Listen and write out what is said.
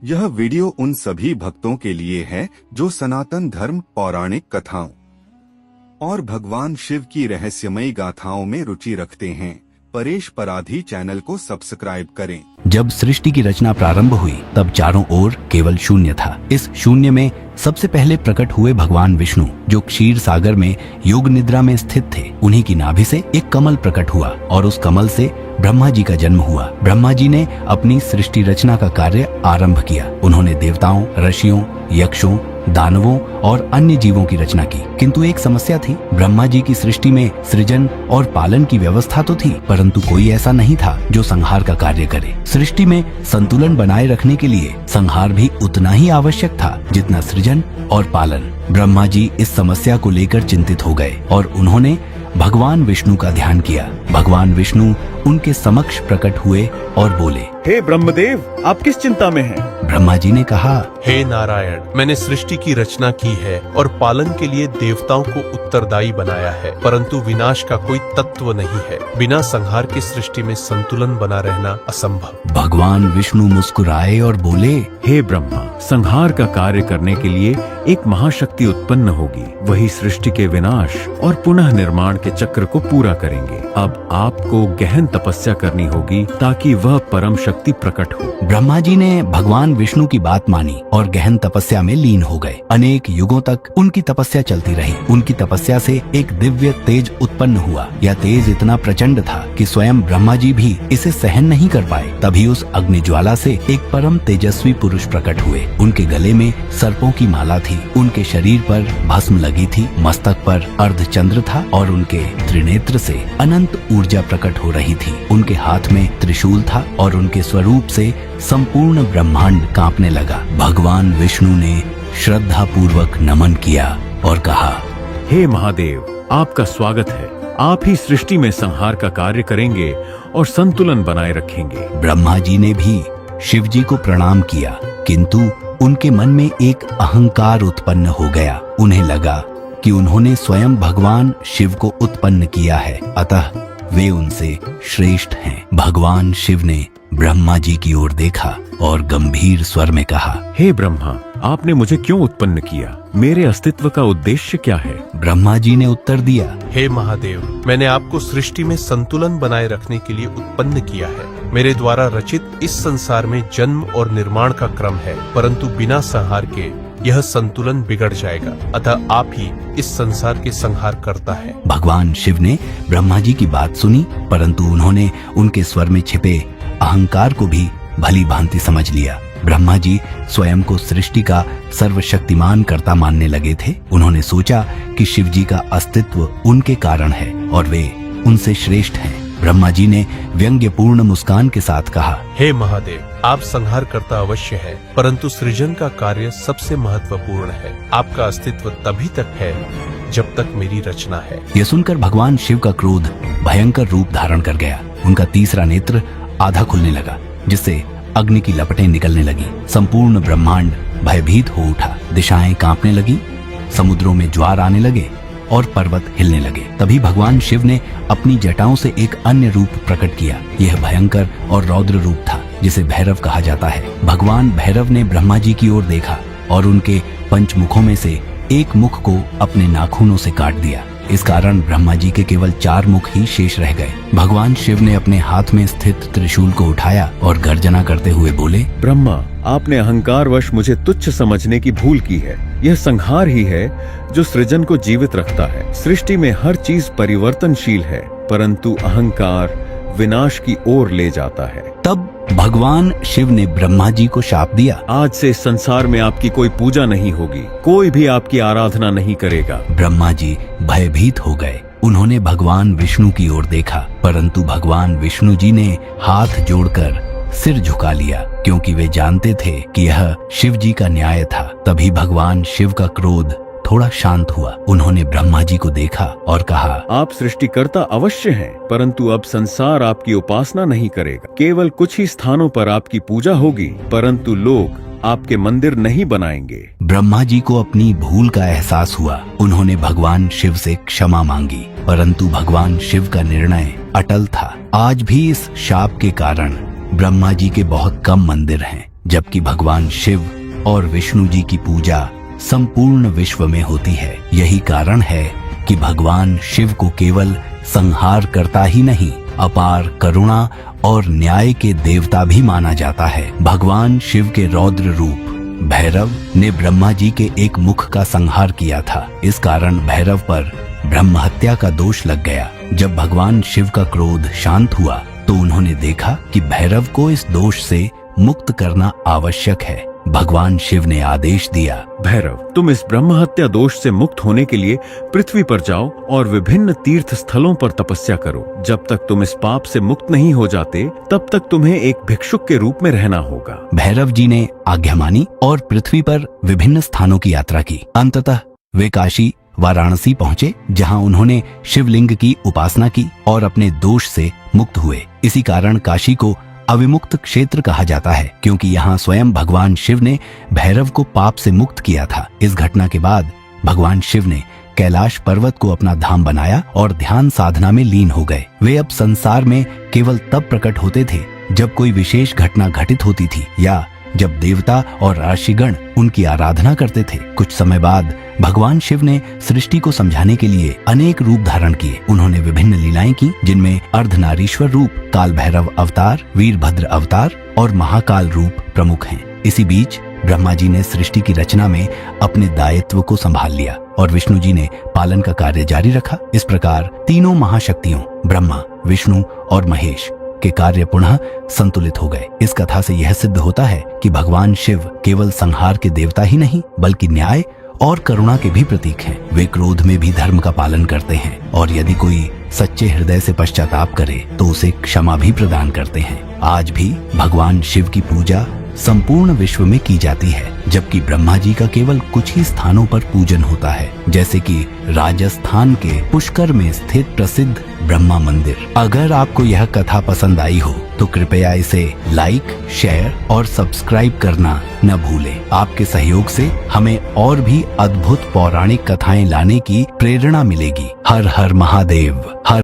यह वीडियो उन सभी भक्तों के लिए है जो सनातन धर्म, पौराणिक कथाओं और भगवान शिव की रहस्यमयी गाथाओं में रुचि रखते हैं। परेश पराधी चैनल को सब्सक्राइब करें। जब सृष्टि की रचना प्रारंभ हुई तब चारों ओर केवल शून्य था। इस शून्य में सबसे पहले प्रकट हुए भगवान विष्णु, जो क्षीर सागर में योग निद्रा में स्थित थे। उन्हीं की नाभि से एक कमल प्रकट हुआ और उस कमल से ब्रह्मा जी का जन्म हुआ। ब्रह्मा जी ने अपनी सृष्टि रचना का कार्य आरंभ किया। उन्होंने देवताओं, ऋषियों, यक्षों, दानवों और अन्य जीवों की रचना की। किंतु एक समस्या थी। ब्रह्मा जी की सृष्टि में सृजन और पालन की व्यवस्था तो थी, परंतु कोई ऐसा नहीं था जो संहार का कार्य करे। सृष्टि में संतुलन बनाए रखने के लिए संहार भी उतना ही आवश्यक था जितना सृजन और पालन। ब्रह्मा जी इस समस्या को लेकर चिंतित हो गए और उन्होंने भगवान विष्णु का ध्यान किया। भगवान विष्णु उनके समक्ष प्रकट हुए और बोले, हे ब्रह्मदेव, आप किस चिंता में हैं? ब्रह्मा जी ने कहा, हे नारायण, मैंने सृष्टि की रचना की है और पालन के लिए देवताओं को उत्तरदायी बनाया है, परंतु विनाश का कोई तत्व नहीं है। बिना संहार की सृष्टि में संतुलन बना रहना असंभव। भगवान विष्णु मुस्कुराए और बोले, हे ब्रह्मा, संहार का कार्य करने के लिए एक महाशक्ति उत्पन्न होगी। वही सृष्टि के विनाश और पुनः निर्माण के चक्र को पूरा करेंगे। अब आपको गहन तपस्या करनी होगी ताकि वह परम शक्ति प्रकट हो। ब्रह्मा जी ने भगवान विष्णु की बात मानी और गहन तपस्या में लीन हो गए। अनेक युगों तक उनकी तपस्या चलती रही। उनकी तपस्या से एक दिव्य तेज उत्पन्न हुआ। यह तेज इतना प्रचंड था कि स्वयं ब्रह्मा जी भी इसे सहन नहीं कर पाए। तभी उस अग्नि ज्वाला से एक परम तेजस्वी पुरुष प्रकट हुए। उनके गले में सर्पों की माला थी, उनके शरीर पर भस्म लगी थी, मस्तक पर अर्धचंद्र था और उनके त्रिनेत्र से अनंत ऊर्जा प्रकट हो रही थी। उनके हाथ में त्रिशूल था और उनके स्वरूप से संपूर्ण ब्रह्मांड कांपने लगा। भगवान विष्णु ने श्रद्धा पूर्वक नमन किया और कहा, हे महादेव, आपका स्वागत है। आप ही सृष्टि में संहार का कार्य करेंगे और संतुलन बनाए रखेंगे। ब्रह्मा जी ने भी शिव जी को प्रणाम किया, किंतु उनके मन में एक अहंकार उत्पन्न हो गया। उन्हें लगा कि उन्होंने स्वयं भगवान शिव को उत्पन्न किया है, अतः वे उनसे श्रेष्ठ हैं। भगवान शिव ने ब्रह्मा जी की ओर देखा और गंभीर स्वर में कहा, हे ब्रह्मा, आपने मुझे क्यों उत्पन्न किया? मेरे अस्तित्व का उद्देश्य क्या है? ब्रह्मा जी ने उत्तर दिया, हे महादेव, मैंने आपको सृष्टि में संतुलन बनाए रखने के लिए उत्पन्न किया है। मेरे द्वारा रचित इस संसार में जन्म और निर्माण का क्रम है, परंतु बिना संहार के यह संतुलन बिगड़ जाएगा। अतः आप ही इस संसार के संहार करता है। भगवान शिव ने ब्रह्मा जी की बात सुनी, परंतु उन्होंने उनके स्वर में छिपे अहंकार को भी भली भांति समझ लिया। ब्रह्मा जी स्वयं को सृष्टि का सर्वशक्तिमान कर्ता मानने लगे थे। उन्होंने सोचा कि शिव जी का अस्तित्व उनके कारण है और वे उनसे श्रेष्ठ हैं। ब्रह्मा जी ने व्यंग्यपूर्ण मुस्कान के साथ कहा, हे महादेव, आप संहार करता अवश्य है, परंतु सृजन का कार्य सबसे महत्वपूर्ण है। आपका अस्तित्व तभी तक है जब तक मेरी रचना है। यह सुनकर भगवान शिव का क्रोध भयंकर रूप धारण कर गया। उनका तीसरा नेत्र आधा खुलने लगा, जिससे अग्नि की लपटें निकलने लगी। संपूर्ण ब्रह्मांड भयभीत हो उठा। दिशाएं कांपने लगी, समुद्रों में ज्वार आने लगे और पर्वत हिलने लगे। तभी भगवान शिव ने अपनी जटाओं से एक अन्य रूप प्रकट किया। यह भयंकर और रौद्र रूप था, जिसे भैरव कहा जाता है। भगवान भैरव ने ब्रह्मा जी की ओर देखा और उनके पंचमुखों में से एक मुख को अपने नाखूनों से काट दिया। इस कारण ब्रह्मा जी के केवल 4 मुख ही शेष रह गए। भगवान शिव ने अपने हाथ में स्थित त्रिशूल को उठाया और गर्जना करते हुए बोले, ब्रह्मा, आपने अहंकारवश मुझे तुच्छ समझने की भूल की है। यह संहार ही है जो सृजन को जीवित रखता है। सृष्टि में हर चीज परिवर्तनशील है, परंतु अहंकार विनाश की ओर ले जाता है। तब भगवान शिव ने ब्रह्मा जी को शाप दिया, आज से संसार में आपकी कोई पूजा नहीं होगी, कोई भी आपकी आराधना नहीं करेगा। ब्रह्मा जी भयभीत हो गए। उन्होंने भगवान विष्णु की ओर देखा, परंतु भगवान विष्णु जी ने हाथ जोड़कर सिर झुका लिया, क्योंकि वे जानते थे कि यह शिव जी का न्याय था। तभी भगवान शिव का क्रोध थोड़ा शांत हुआ। उन्होंने ब्रह्मा जी को देखा और कहा, आप सृष्टिकर्ता अवश्य हैं, परंतु अब संसार आपकी उपासना नहीं करेगा। केवल कुछ ही स्थानों पर आपकी पूजा होगी, परंतु लोग आपके मंदिर नहीं बनाएंगे। ब्रह्मा जी को अपनी भूल का एहसास हुआ। उन्होंने भगवान शिव से क्षमा मांगी, परंतु भगवान शिव का निर्णय अटल था। आज भी इस शाप के कारण ब्रह्मा जी के बहुत कम मंदिर हैं। जबकि भगवान शिव और विष्णु जी की पूजा संपूर्ण विश्व में होती है। यही कारण है कि भगवान शिव को केवल संहार करता ही नहीं, अपार करुणा और न्याय के देवता भी माना जाता है। भगवान शिव के रौद्र रूप भैरव ने ब्रह्मा जी के एक मुख का संहार किया था। इस कारण भैरव पर ब्रह्म हत्या का दोष लग गया। जब भगवान शिव का क्रोध शांत हुआ तो उन्होंने देखा कि भैरव को इस दोष से मुक्त करना आवश्यक है। भगवान शिव ने आदेश दिया, भैरव, तुम इस ब्रह्म हत्या दोष से मुक्त होने के लिए पृथ्वी पर जाओ और विभिन्न तीर्थ स्थलों पर तपस्या करो। जब तक तुम इस पाप से मुक्त नहीं हो जाते तब तक तुम्हें एक भिक्षुक के रूप में रहना होगा। भैरव जी ने आज्ञा मानी और पृथ्वी पर विभिन्न स्थानों की यात्रा की। अंततः वे काशी वाराणसी पहुँचे, जहाँ उन्होंने शिवलिंग की उपासना की और अपने दोष से मुक्त हुए। इसी कारण काशी को अविमुक्त क्षेत्र कहा जाता है, क्योंकि यहाँ स्वयं भगवान शिव ने भैरव को पाप से मुक्त किया था। इस घटना के बाद भगवान शिव ने कैलाश पर्वत को अपना धाम बनाया और ध्यान साधना में लीन हो गए। वे अब संसार में केवल तब प्रकट होते थे जब कोई विशेष घटना घटित होती थी या जब देवता और ऋषिगण उनकी आराधना करते थे। कुछ समय बाद भगवान शिव ने सृष्टि को समझाने के लिए अनेक रूप धारण किए। उन्होंने विभिन्न लीलाएं की, जिनमें अर्धनारीश्वर रूप, काल भैरव अवतार, वीरभद्र अवतार और महाकाल रूप प्रमुख हैं। इसी बीच ब्रह्मा जी ने सृष्टि की रचना में अपने दायित्व को संभाल लिया और विष्णु जी ने पालन का कार्य जारी रखा। इस प्रकार तीनों महाशक्तियों ब्रह्मा, विष्णु और महेश के कार्य पुनः संतुलित हो गए। इस कथा से यह सिद्ध होता है कि भगवान शिव केवल संहार के देवता ही नहीं बल्कि न्याय और करुणा के भी प्रतीक हैं। वे क्रोध में भी धर्म का पालन करते हैं और यदि कोई सच्चे हृदय से पश्चाताप करे तो उसे क्षमा भी प्रदान करते हैं। आज भी भगवान शिव की पूजा संपूर्ण विश्व में की जाती है, जबकि ब्रह्मा जी का केवल कुछ ही स्थानों पर पूजन होता है, जैसे कि राजस्थान के पुष्कर में स्थित प्रसिद्ध ब्रह्मा मंदिर। अगर आपको यह कथा पसंद आई हो तो कृपया इसे लाइक, शेयर और सब्सक्राइब करना न भूलें। आपके सहयोग से हमें और भी अद्भुत पौराणिक कथाएं लाने की प्रेरणा मिलेगी। हर हर महादेव। हर